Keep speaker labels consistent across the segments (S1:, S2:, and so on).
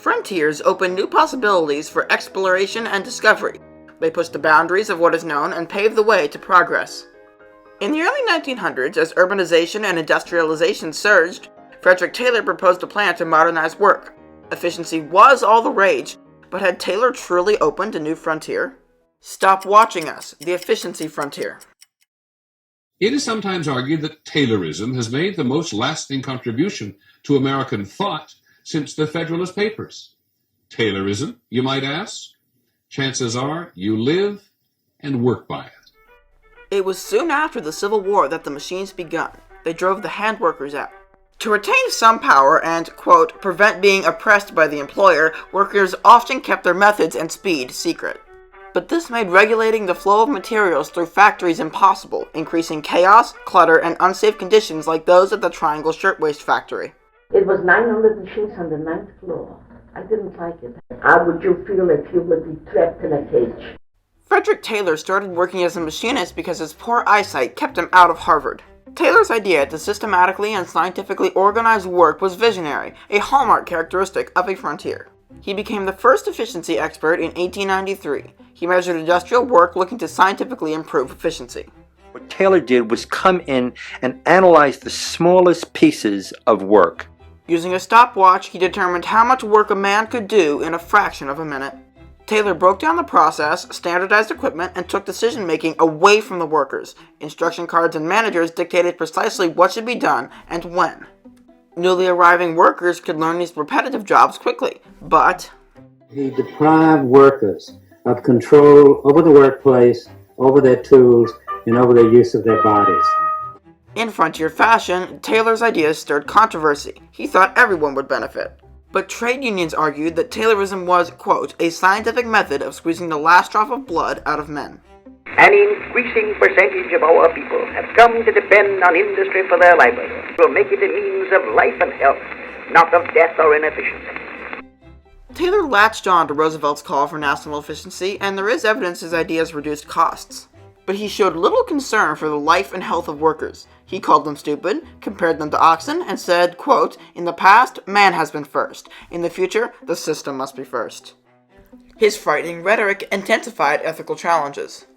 S1: Frontiers opened new possibilities for exploration and discovery. They pushed the boundaries of what is known and paved the way to progress. In the early 1900s, as urbanization and industrialization surged, Frederick Taylor proposed a plan to modernize work. Efficiency was all the rage, but had Taylor truly opened a new frontier? Stop watching us, the efficiency frontier.
S2: It is sometimes argued that Taylorism has made the most lasting contribution to American thought since the Federalist Papers. Taylorism, you might ask? Chances are you live and work by it.
S1: It was soon after the Civil War that the machines begun. They drove the hand workers out. To retain some power and, quote, prevent being oppressed by the employer, workers often kept their methods and speed secret. But this made regulating the flow of materials through factories impossible, increasing chaos, clutter, and unsafe conditions like those at the Triangle Shirtwaist Factory.
S3: It was 900 machines on the 9th floor. I didn't like it. How would you feel if you would be trapped in a cage?
S1: Frederick Taylor started working as a machinist because his poor eyesight kept him out of Harvard. Taylor's idea to systematically and scientifically organize work was visionary, a hallmark characteristic of a frontier. He became the first efficiency expert in 1893. He measured industrial work looking to scientifically improve efficiency.
S4: What Taylor did was come in and analyze the smallest pieces of work.
S1: Using a stopwatch, he determined how much work a man could do in a fraction of a minute. Taylor broke down the process, standardized equipment, and took decision-making away from the workers. Instruction cards and managers dictated precisely what should be done and when. Newly arriving workers could learn these repetitive jobs quickly, but
S5: he deprived workers of control over the workplace, over their tools, and over the use of their bodies.
S1: In frontier fashion, Taylor's ideas stirred controversy. He thought everyone would benefit. But trade unions argued that Taylorism was, quote, a scientific method of squeezing the last drop of blood out of men.
S6: An increasing percentage of our people have come to depend on industry for their livelihood. Will make it a means of life and health, not of death or inefficiency.
S1: Taylor latched on to Roosevelt's call for national efficiency, and there is evidence his ideas reduced costs. But he showed little concern for the life and health of workers. He called them stupid, compared them to oxen, and said, quote, in the past, man has been first. In the future, the system must be first. His frightening rhetoric intensified ethical challenges.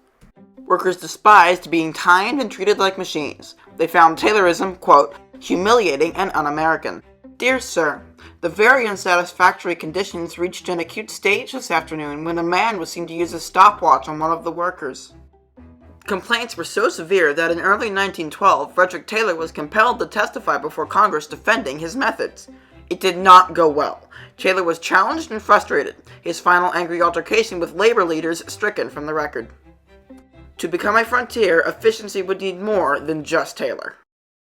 S1: Workers despised being timed and treated like machines. They found Taylorism, quote, humiliating and un-American. Dear sir, the very unsatisfactory conditions reached an acute stage this afternoon when a man was seen to use a stopwatch on one of the workers. Complaints were so severe that in early 1912, Frederick Taylor was compelled to testify before Congress defending his methods. It did not go well. Taylor was challenged and frustrated, his final angry altercation with labor leaders stricken from the record. To become a frontier, efficiency would need more than just Taylor.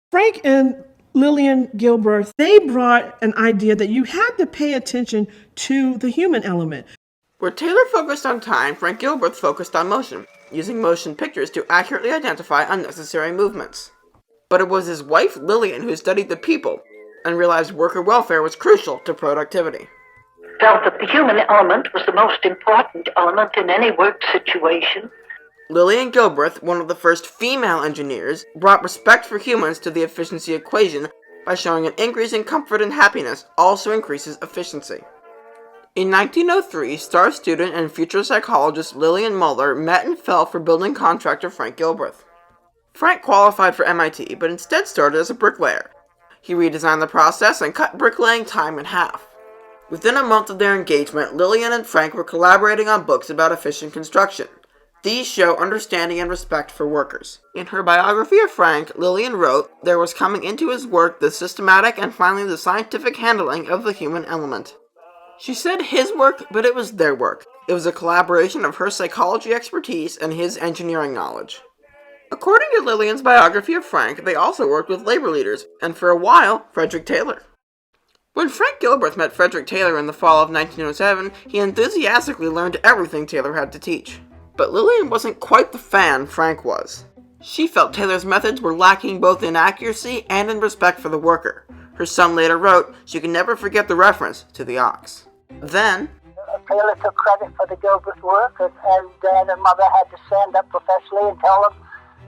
S7: Frank and Lillian Gilbreth, they brought an idea that you had to pay attention to the human element.
S1: Where Taylor focused on time, Frank Gilbreth focused on motion, using motion pictures to accurately identify unnecessary movements. But it was his wife, Lillian, who studied the people and realized worker welfare was crucial to productivity.
S8: Felt that the human element was the most important element in any work situation.
S1: Lillian Gilbreth, one of the first female engineers, brought respect for humans to the efficiency equation by showing an increase in comfort and happiness also increases efficiency. In 1903, star student and future psychologist Lillian Muller met and fell for building contractor Frank Gilbreth. Frank qualified for MIT, but instead started as a bricklayer. He redesigned the process and cut bricklaying time in half. Within a month of their engagement, Lillian and Frank were collaborating on books about efficient construction. These show understanding and respect for workers. In her biography of Frank, Lillian wrote, there was coming into his work the systematic and finally the scientific handling of the human element. She said his work, but it was their work. It was a collaboration of her psychology expertise and his engineering knowledge. According to Lillian's biography of Frank, they also worked with labor leaders, and for a while, Frederick Taylor. When Frank Gilbreth met Frederick Taylor in the fall of 1907, he enthusiastically learned everything Taylor had to teach. But Lillian wasn't quite the fan Frank was. She felt Taylor's methods were lacking both in accuracy and in respect for the worker. Her son later wrote she could never forget the reference to the ox. Then,
S9: Taylor took credit for the Gilbreth work, and Dad and Mother had to stand up professionally and tell them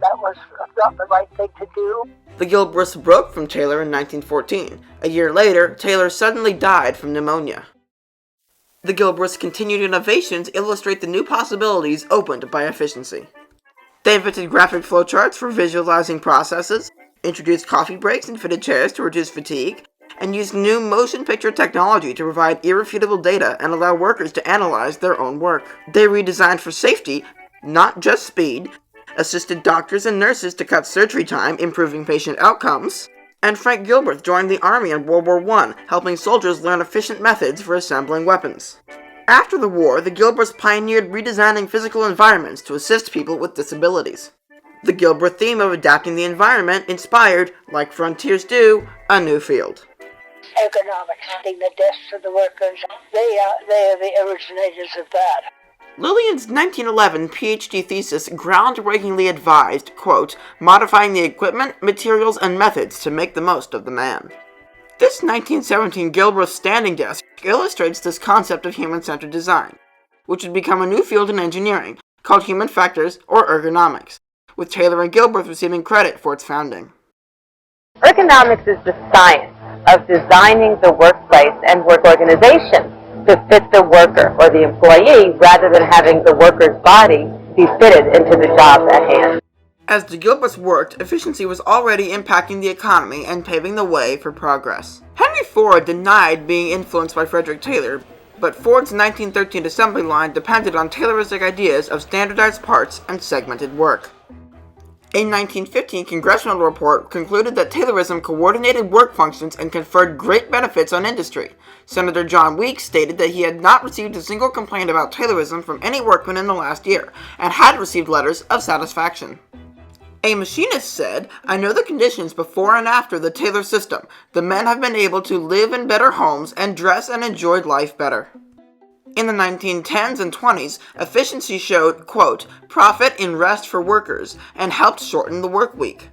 S9: that was not the right thing to do.
S1: The Gilbreths broke from Taylor in 1914. A year later, Taylor suddenly died from pneumonia. The Gilbreth's continued innovations illustrate the new possibilities opened by efficiency. They invented graphic flowcharts for visualizing processes, introduced coffee breaks and fitted chairs to reduce fatigue, and used new motion picture technology to provide irrefutable data and allow workers to analyze their own work. They redesigned for safety, not just speed, assisted doctors and nurses to cut surgery time, improving patient outcomes, and Frank Gilbreth joined the Army in World War I, helping soldiers learn efficient methods for assembling weapons. After the war, the Gilbreths pioneered redesigning physical environments to assist people with disabilities. The Gilbreth theme of adapting the environment inspired, like frontiers do, a new field.
S9: Economics, the desks of the workers, they are the originators of that.
S1: Lillian's 1911 PhD thesis groundbreakingly advised, quote, modifying the equipment, materials, and methods to make the most of the man. This 1917 Gilbreth standing desk illustrates this concept of human-centered design, which would become a new field in engineering, called human factors or ergonomics, with Taylor and Gilbreth receiving credit for its founding.
S10: Ergonomics is the science of designing the workplace and work organization to fit the worker or the employee rather than having the worker's body be fitted into the job at hand.
S1: As the Gilbreths worked, efficiency was already impacting the economy and paving the way for progress. Henry Ford denied being influenced by Frederick Taylor, but Ford's 1913 assembly line depended on Tayloristic ideas of standardized parts and segmented work. A 1915 congressional report concluded that Taylorism coordinated work functions and conferred great benefits on industry. Senator John Weeks stated that he had not received a single complaint about Taylorism from any workman in the last year, and had received letters of satisfaction. A machinist said, I know the conditions before and after the Taylor system. The men have been able to live in better homes and dress and enjoy life better. In the 1910s and 20s, efficiency showed, quote, profit in rest for workers, and helped shorten the work week.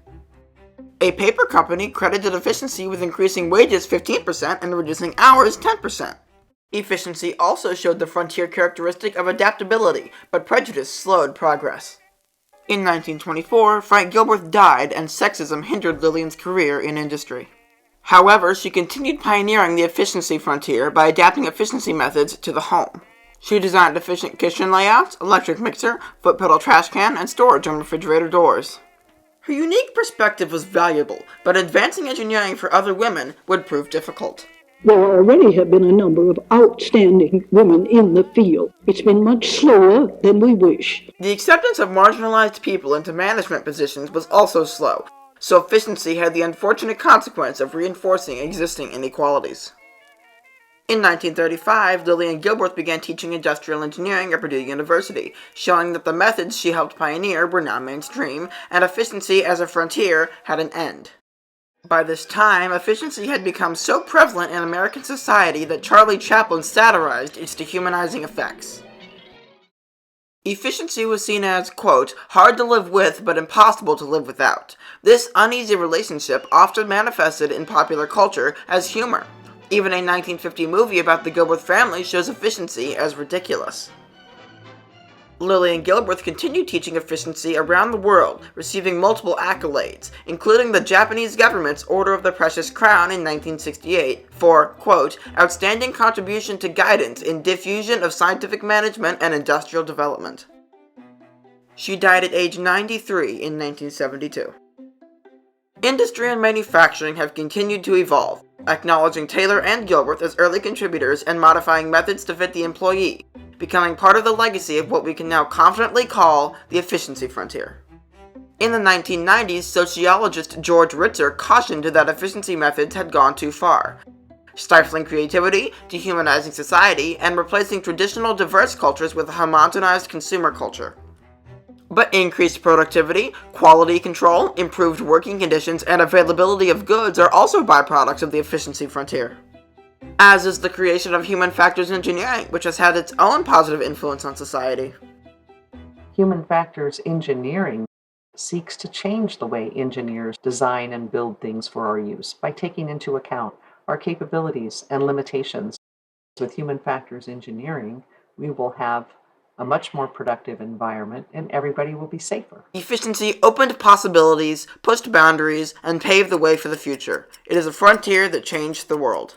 S1: A paper company credited efficiency with increasing wages 15% and reducing hours 10%. Efficiency also showed the frontier characteristic of adaptability, but prejudice slowed progress. In 1924, Frank Gilbreth died and sexism hindered Lillian's career in industry. However, she continued pioneering the efficiency frontier by adapting efficiency methods to the home. She designed efficient kitchen layouts, electric mixer, foot pedal trash can, and storage on refrigerator doors. Her unique perspective was valuable, but advancing engineering for other women would prove difficult.
S11: There already have been a number of outstanding women in the field. It's been much slower than we wish.
S1: The acceptance of marginalized people into management positions was also slow, so efficiency had the unfortunate consequence of reinforcing existing inequalities. In 1935, Lillian Gilbreth began teaching industrial engineering at Purdue University, showing that the methods she helped pioneer were now mainstream, and efficiency as a frontier had an end. By this time, efficiency had become so prevalent in American society that Charlie Chaplin satirized its dehumanizing effects. Efficiency was seen as, quote, hard to live with but impossible to live without. This uneasy relationship often manifested in popular culture as humor. Even a 1950 movie about the Gilbreth family shows efficiency as ridiculous. Lillian Gilbreth continued teaching efficiency around the world, receiving multiple accolades, including the Japanese government's Order of the Precious Crown in 1968 for, quote, outstanding contribution to guidance in diffusion of scientific management and industrial development. She died at age 93 in 1972. Industry and manufacturing have continued to evolve, acknowledging Taylor and Gilbreth as early contributors and modifying methods to fit the employee, becoming part of the legacy of what we can now confidently call the efficiency frontier. In the 1990s, sociologist George Ritzer cautioned that efficiency methods had gone too far, stifling creativity, dehumanizing society, and replacing traditional diverse cultures with a homogenized consumer culture. But increased productivity, quality control, improved working conditions, and availability of goods are also byproducts of the efficiency frontier. As is the creation of human factors engineering, which has had its own positive influence on society.
S12: Human factors engineering seeks to change the way engineers design and build things for our use by taking into account our capabilities and limitations. With human factors engineering, we will have a much more productive environment and everybody will be safer.
S1: Efficiency opened possibilities, pushed boundaries, and paved the way for the future. It is a frontier that changed the world.